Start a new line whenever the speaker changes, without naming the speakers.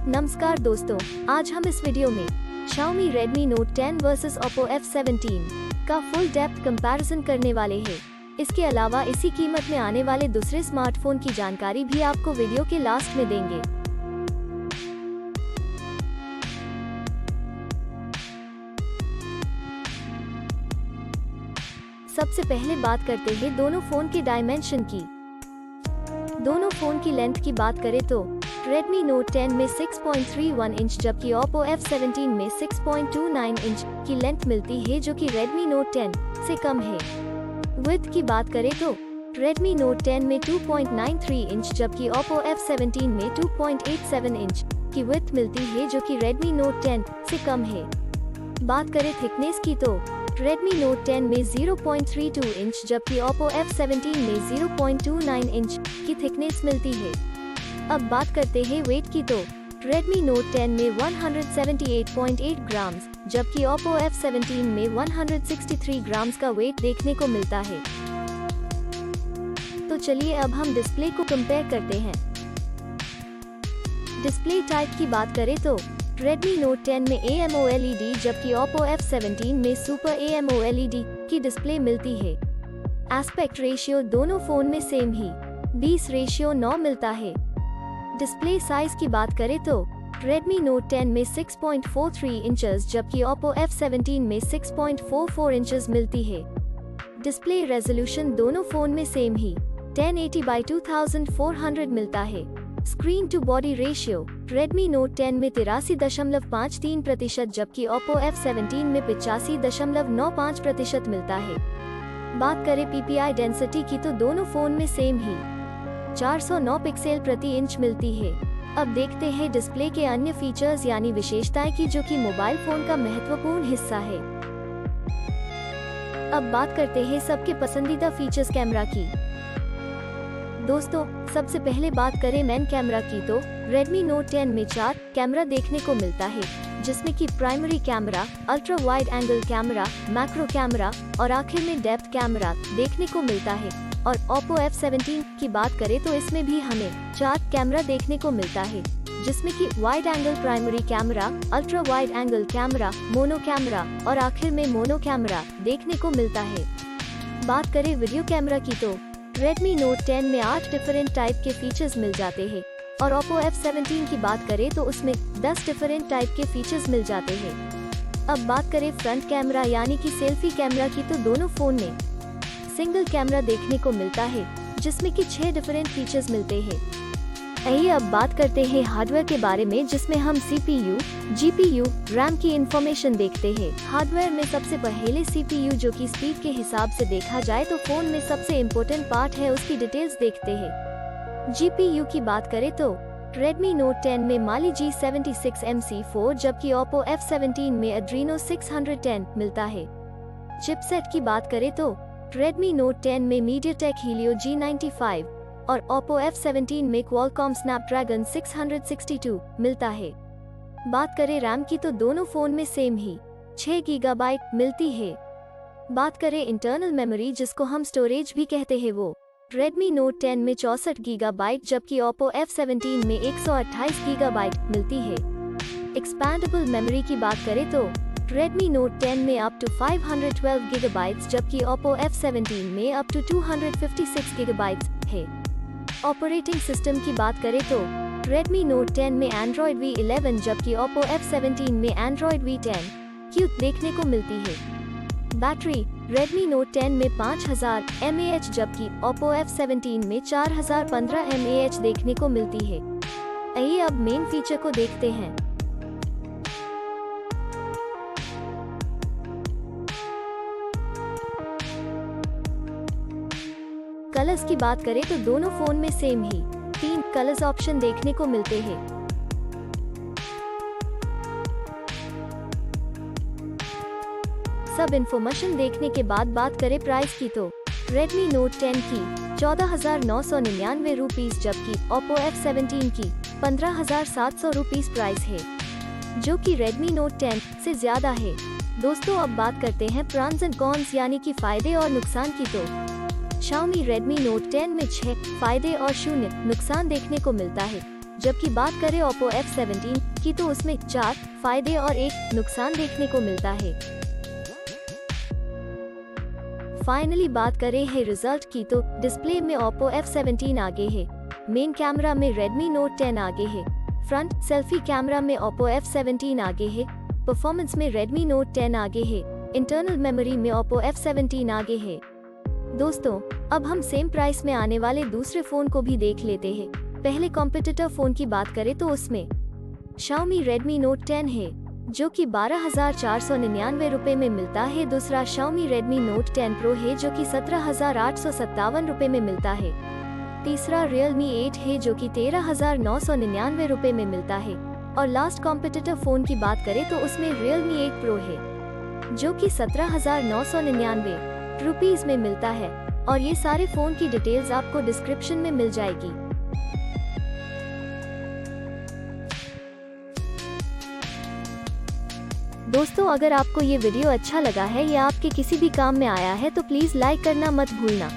नमस्कार दोस्तों, आज हम इस वीडियो में Xiaomi Redmi Note 10 versus Oppo F17 का फुल डेप्थ कंपैरिजन करने वाले हैं। इसके अलावा इसी कीमत में आने वाले दूसरे स्मार्टफोन की जानकारी भी आपको वीडियो के लास्ट में देंगे। सबसे पहले बात करते हैं दोनों फोन के डायमेंशन की। दोनों फोन की लेंथ की बात करें तो Redmi Note 10 में 6.31 इंच जबकि Oppo F17 में 6.29 इंच की लेंथ मिलती है, जो कि Redmi Note 10 से कम है। विड्थ की बात करें तो Redmi Note 10 में 2.93 इंच जबकि Oppo F17 में 2.87 इंच की विड्थ मिलती है, जो कि Redmi Note 10 से कम है। बात करें थिकनेस की तो Redmi Note 10 में 0.32 इंच जबकि Oppo F17 में 0.29 इंच की थिकनेस मिलती है। अब बात करते हैं वेट की तो Redmi Note 10 में 178.8 ग्राम्स जबकि Oppo F17 में 163 ग्राम्स का वेट देखने को मिलता है। तो चलिए अब हम डिस्प्ले को कंपेयर करते हैं। डिस्प्ले टाइप की बात करें तो Redmi Note 10 में AMOLED जबकि Oppo F17 में Super AMOLED की डिस्प्ले मिलती है। एस्पेक्ट रेशियो दोनों फोन में सेम ही 20:9 मिलता है। डिस्प्ले साइज की बात करें तो Redmi Note 10 में 6.43 इंचेस जबकि Oppo F17 में 6.44 इंचेस मिलती है। डिस्प्ले रेजोल्यूशन दोनों फोन में सेम ही 1080x2400 मिलता है। Screen to body ratio Redmi Note 10 में 83.53% जबकि Oppo F17 में 85.95% मिलता है। बात करें PPI डेंसिटी की तो दोनों फोन में सेम ही 409 पिक्सल प्रति इंच मिलती है। अब देखते हैं डिस्प्ले के अन्य फीचर्स यानी विशेषताएं की, जो कि मोबाइल फोन का महत्वपूर्ण हिस्सा है। अब बात करते हैं सबके पसंदीदा फीचर्स कैमरा की। दोस्तों, सबसे पहले बात करें मेन कैमरा की तो Redmi Note 10 में 4 कैमरा देखने को मिलता है, जिसमें कि primary camera, ultra wide angle camera, macro camera और आखिर में डेप्थ कैमरा देखने को मिलता है। और Oppo F17 की बात करें तो इसमें भी हमें 4 कैमरा देखने को मिलता है, जिसमें कि wide angle primary camera, ultra wide angle camera, mono camera और आखिर में मोनो कैमरा देखने को मिलता है। बात करें वीडियो कैमरा की तो Redmi Note 10 में 8 डिफरेंट टाइप के फीचर्स मिल जाते हैं और Oppo F17 की बात करें तो उसमें 10 डिफरेंट टाइप के फीचर्स मिल जाते हैं। अब बात करें फ्रंट कैमरा यानी कि सेल्फी कैमरा की तो दोनों फोन में सिंगल कैमरा देखने को मिलता है, जिसमें कि 6 डिफरेंट फीचर्स मिलते हैं। आइए अब बात करते हैं हार्डवेयर के बारे में, जिसमें हम CPU, GPU, RAM की इंफॉर्मेशन देखते हैं। हार्डवेयर में सबसे पहले CPU, जो कि स्पीड के हिसाब से देखा जाए तो फोन में सबसे इम्पोर्टेंट पार्ट है, उसकी डिटेल्स देखते हैं। GPU की बात करें तो Redmi Note 10 में Mali G76MC4 जबकि Oppo F17 में Adreno 610 मिलता है। चिपसेट की बात करें तो Redmi Note 10 में MediaTek Helio G95 और Oppo F17 में Qualcomm Snapdragon 662 मिलता है। बात करें RAM की तो दोनों फोन में सेम ही 6 GB मिलती है। बात करें इंटरनल मेमोरी, जिसको हम स्टोरेज भी कहते हैं, वो Redmi Note 10 में 64 GB जबकि Oppo F17 में 128 GB मिलती है। एक्सपैंडेबल मेमोरी की बात करें तो Redmi Note 10 में अप टू 512 GB जबकि Oppo F17 में अप टू 256 GB है। ऑपरेटिंग सिस्टम की बात करें तो Redmi Note 10 में Android V11 जबकि Oppo F17 में Android V10 Q देखने को मिलती है। बैटरी Redmi Note 10 में 5000 mAh जबकि Oppo F17 में 4015 mAh देखने को मिलती है। आइए अब मेन फीचर को देखते हैं। कलर्स की बात करें तो दोनों फोन में सेम ही 3 कलर्स ऑप्शन देखने को मिलते हैं। सब इन्फॉर्मेशन देखने के बाद बात करें प्राइस की तो Redmi Note 10 की 14,999 रुपीस जबकि Oppo F17 की 15,700 रुपीस प्राइस है, जो कि Redmi Note 10 से ज्यादा है। दोस्तों, अब बात करते हैं प्रॉन्स एंड कॉन्स यानी कि फायदे और नुकसान की तो Xiaomi Redmi Note 10 में 6 फायदे और 0 नुकसान देखने को मिलता है। जबकि बात करें Oppo F17 की तो उसमें 4 फायदे और 1 नुकसान देखने को मिलता है। फाइनली बात करें है रिजल्ट की तो डिस्प्ले में Oppo F17 आगे है, मेन कैमरा में Redmi Note 10 आगे है, फ्रंट सेल्फी कैमरा में Oppo F17 आगे है, परफॉर्मेंस में Redmi Note 10 आगे है, इंटरनल मेमोरी में Oppo F17 आगे है। दोस्तों, अब हम सेम प्राइस में आने वाले दूसरे फोन को भी देख लेते हैं। पहले कॉम्पिटिटर फोन की बात करें तो उसमें Xiaomi Redmi Note 10 है, जो कि 12,499 रुपए में मिलता है। दूसरा Xiaomi Redmi Note 10 Pro है, जो कि 17,857 रुपए में मिलता है। तीसरा Realme 8 है, जो कि 13,999 रुपए में मिलता है। और लास्ट कॉम्पिटिटर फोन की बात करें तो उसमें Realme 8 Pro है, जो कि 17,999 रुपीस में मिलता है। और ये सारे फोन की डिटेल्स आपको डिस्क्रिप्शन में मिल जाएगी। दोस्तों, अगर आपको ये वीडियो अच्छा लगा है या आपके किसी भी काम में आया है तो प्लीज लाइक करना मत भूलना।